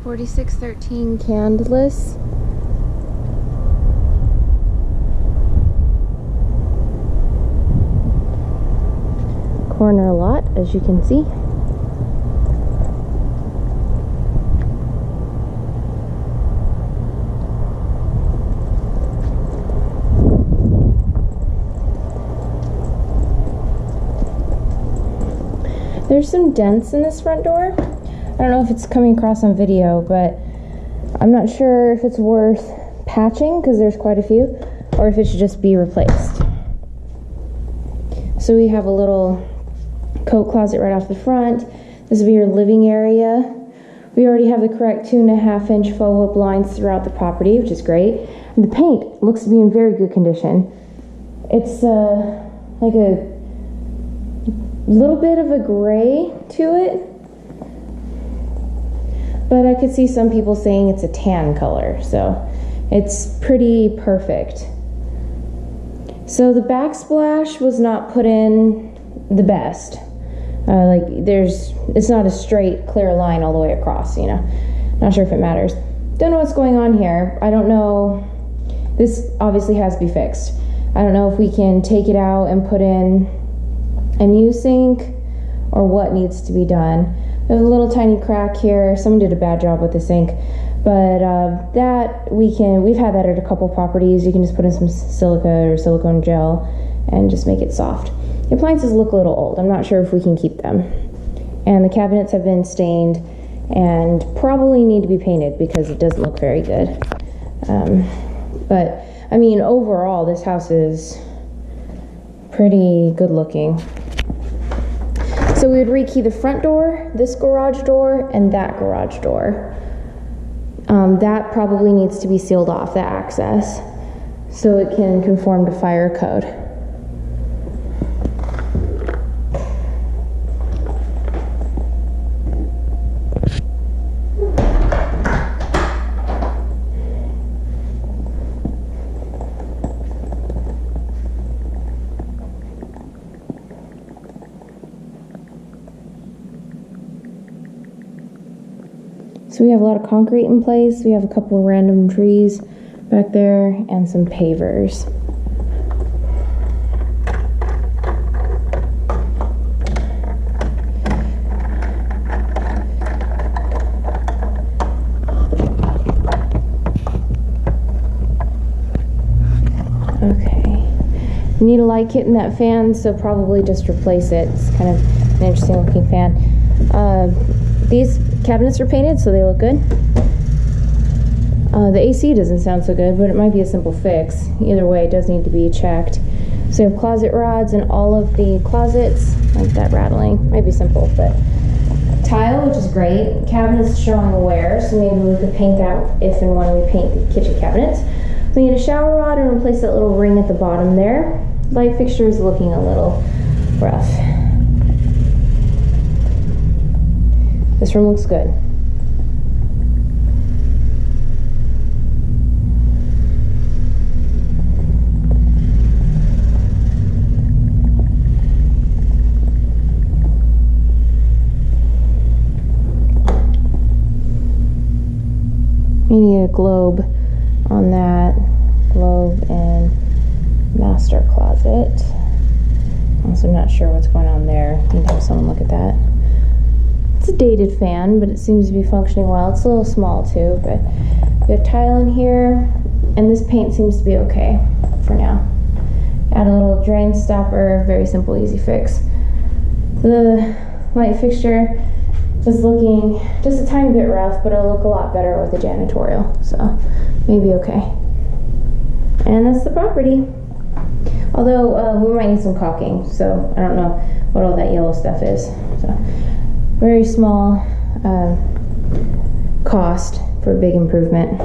4613 Candlas. Corner lot, as you can see. There's some dents in this front door. I don't know if it's coming across on video, but I'm not sure if it's worth patching because there's quite a few, or if it should just be replaced. So we have a little coat closet right off the front. This will be your living area. We already have the correct 2.5-inch faux wood blinds throughout the property, which is great. And the paint looks to be in very good condition. It's like a little bit of a gray to it, but I could see some people saying it's a tan color, so it's pretty perfect. So the backsplash was not put in the best. It's not a straight clear line all the way across, you know. Not sure if it matters. Don't know what's going on here. I don't know. This obviously has to be fixed. I don't know if we can take it out and put in a new sink or what needs to be done. There's a little tiny crack here. Someone did a bad job with the sink, but we've had that at a couple properties. You can just put in some silica or silicone gel and just make it soft. The appliances look a little old. I'm not sure if we can keep them. And the cabinets have been stained and probably need to be painted because it doesn't look very good. But I mean, overall, this house is pretty good looking. So we would rekey the front door, this garage door, and that garage door. That probably needs to be sealed off, that access, so it can conform to fire code. So we have a lot of concrete in place. We have a couple of random trees back there and some pavers. Okay. We need a light kit in that fan, so probably just replace it. It's kind of an interesting looking fan. These cabinets are painted, so they look good. The AC doesn't sound so good, but it might be a simple fix. Either way, it does need to be checked. So we have closet rods in all of the closets, like that rattling. Might be simple, but tile, which is great. Cabinets showing wear, so maybe we could paint that if and when we paint the kitchen cabinets. We need a shower rod and replace that little ring at the bottom there. Light fixture is looking a little rough. This room looks good. We need a globe on that. Globe and master closet. Also not sure what's going on there. Need to have someone look at that. It's a dated fan, but it seems to be functioning well. It's a little small too, but we have tile in here, and this paint seems to be okay for now. Add a little drain stopper, very simple, easy fix. The light fixture is looking just a tiny bit rough, but it'll look a lot better with the janitorial, so maybe okay. And that's the property. Although we might need some caulking, so I don't know what all that yellow stuff is. So very small cost for a big improvement.